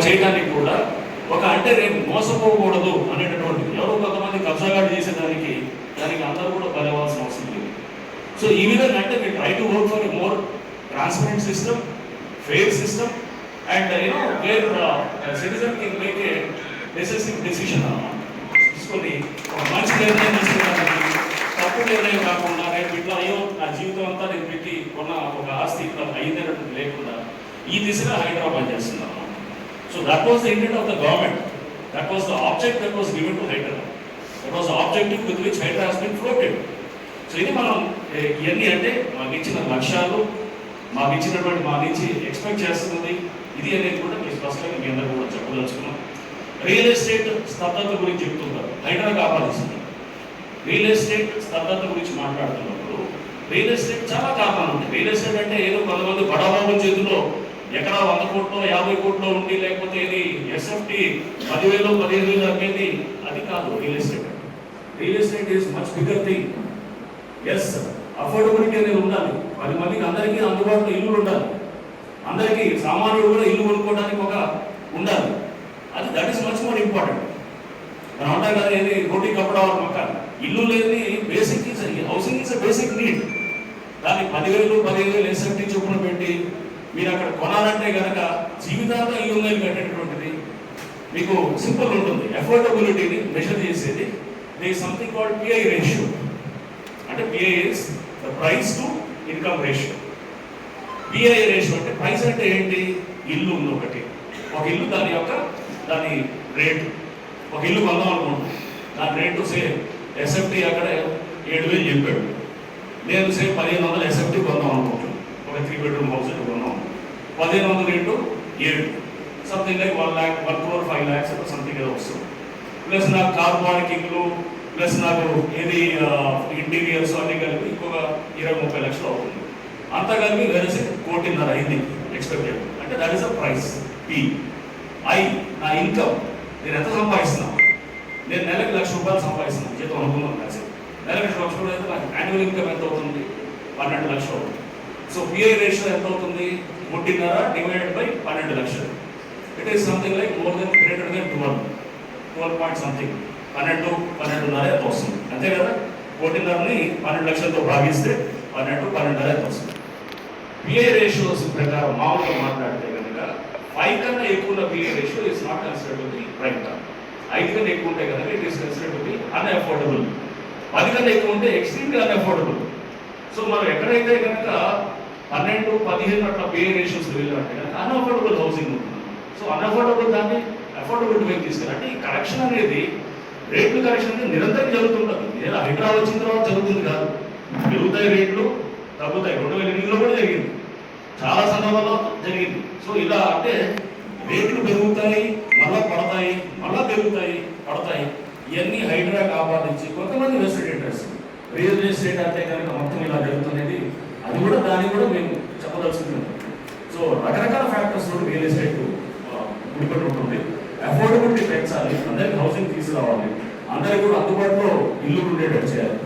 చేయడానికి కూడా ఒక అంటే రేపు మోసపోకూడదు అనేటటువంటి ఎవరో కొంతమంది కబ్జాగాడు చేసేదానికి దానికి అందరూ కూడా బలవాల్సిన అవసరం లేదు. సో ఈ విధంగా అంటే we try to work for a more transparent system, fair system, and where citizen can make a decisive decision తీసుకొని ఒక మంచి నిర్ణయం తీసుకోవడానికి, తప్పు నిర్ణయం కాకుండా రేపు ఇట్లా అయ్యో నా జీవితం అంతా నేను పెట్టి కొన్న ఒక ఆస్తి ఇట్లా అయిందన్నట్టు లేకుండా ఈ దిశగా హైదరాబాద్ చేస్తున్నాను. So that was the intent of the government, that was the object that was given to Hyderabad, that was the objective with which Hyderabad has been floated. So ఇది మనం ఇవన్నీ అంటే మాకు ఇచ్చిన లక్ష్యాలు, మాకు ఇచ్చినటువంటి మా నుంచి ఎక్స్పెక్ట్ చేస్తున్నది ఇది అనేది కూడా మీ స్పష్టంగా మీ అందరూ కూడా చెప్పదలుచుకున్నాం. రియల్ ఎస్టేట్ స్తబ్దత గురించి చెప్తుంటారు, హైదరాబాద్ ఆపాదిస్తున్నారు. రియల్ ఎస్టేట్ స్తబ్దత గురించి మాట్లాడుతున్నప్పుడు రియల్ ఎస్టేట్ చాలా కారణాలు ఉంటాయి. రియల్ ఎస్టేట్ అంటే ఏదో కొంతమంది బడాబాబు చేతిలో ఎకరా 100 కోట్లో 50 కోట్లో ఉండి లేకపోతే ఇది ఎస్ఎఫ్టీ 10,000 15,000 అమ్మేది అది కాదు real estate. Real estate is much bigger thing. Yes, affordability అనేది ఉండాలి, 10 మందికి అందరికీ అందుబాటులో ఇల్లు ఉండాలి, అందరికీ సామాన్యుడు కూడా ఇల్లు కొనుక్కోవడానికి ఒక ఉండాలి. అది that is much more important. మనం అంటాం కదా ఏది రోటీ కప్పడా పక్క ఇల్లు లేని basic is housing is a basic need. దాన్ని 10,000 15,000 ఎస్ఎఫ్టీ చొప్పున పెట్టి మీరు అక్కడ కొనాలంటే కనుక జీవితాంతం ఈఎంఐలు కట్టేటటువంటిది మీకు సింపుల్ ఉంటుంది. అఫోర్డబిలిటీని మెజర్ చేసేది the something called PI ratio. అంటే PI is the price to income ratio. PI ratio అంటే ప్రైస్ అంటే ఏంటి? ఇల్లు ఉంది ఒకటి, ఒక ఇల్లు దాని రేటు, ఒక ఇల్లు కొందాం అనుకుంటున్నాం, దాని రేటు సే ఎస్ఎఫ్టీ అక్కడ 7,000 చెప్పాడు, నేను సే 1,500 ఎస్ఎఫ్టీ కొందాం అనుకుంటున్నాను, ఒక 3 బెడ్రూమ్ హౌస్ కొన్నాం, 1,500 rate 7, something like 1 lakh 1 crore 5 lakhs something ఏదో వస్తుంది. ప్లస్ నాకు కార్ పార్కింగ్లు ప్లస్ నాకు ఏది ఇంటీరియర్స్ అన్నీ కలిపి ఇంకొక 20-30 లక్షలు అవుతుంది. అంతా కలిపి వేరే 1,500,000 అయింది ఎక్స్పెక్టెడ్. అంటే that is a price. P I నా ఇన్కమ్, నేను ఎంత సంపాదిస్తున్నాను, నేను నెలకు ₹1,00,000 సంపాదిస్తున్నాను జీతం అనుకున్నాను కాదు, నెలకు ₹1,00,000 అయితే నాకు యాన్యువల్ ఇన్కమ్ ఎంత అవుతుంది? 12 లక్షలు అవుతుంది. సో పిఐ రేషియో ఎంత అవుతుంది? 3.5 డివైడెడ్ బై 12 లక్షలు. It is something like more than greater than 12 point something, 12.5 ఎంత వస్తుంది అంతే కదా. 1,500,000ని 12 లక్షలతో భాగిస్తే 12.5 ఎంత వస్తుంది. పిఐ రేషియోస్ ప్రకారం మామూలుగా మాట్లాడితే కనుక 5 కన్నా ఎక్కువ ఉన్న pi ratio is not considered to be prime term. 5 కన్నా ఎక్కువ ఉంటే కనుక it is considered to be అన్అఫోర్డబుల్. 10 కన్నా ఎక్కువ ఉంటే ఎక్స్ట్రీమ్లీ అన్అఫోర్డబుల్. సో మనం ఎక్కడైతే కనుక 12-15 అట్లా పిఐ రేషియోస్ వెళ్ళాలంటే కనుక అన్అఫోర్డబుల్ హౌసింగ్ ఉంటుంది. సో అన్అఫోర్డబుల్ దాన్ని అఫోర్డబుల్ వైపు తీసుకెళ్ళి అంటే ఈ కరెక్షన్ అనేది రేట్లు కరెక్షన్ అనేది నిరంతరం జరుగుతుంటుంది. ఏదో హైదరాబాద్ వచ్చిన తర్వాత జరుగుతుంది కాదు, పెరుగుతాయి రేట్లు తగ్గుతాయి. 2008లో కూడా జరిగింది, చాలా సందర్భాల్లో జరిగింది. సో ఇలా అంటే రేట్లు పెరుగుతాయి, మళ్ళా పడతాయి, మళ్ళా పెరుగుతాయి, పడతాయి. ఇవన్నీ హైదరాబాద్ ఆపాదించి కొంతమంది వెస్టెడ్ ఇంట్రెస్ట్ రియల్ ఎస్టేట్ అంటే కనుక మొత్తం ఇలా జరుగుతున్నది. అది కూడా దాన్ని కూడా మేము చెప్పదలుచుకున్నాం. సో రకరకాల ఫ్యాక్టర్స్ రియల్ ఎస్టేట్ ముడిపడి ఉంటుంది. అఫోర్డబిలిటీ పెంచాలి, అందరికి హౌసింగ్ తీసుకురావాలి, అందరికీ కూడా అందుబాటులో ఇల్లు ఉండేటట్టు చేయాలి.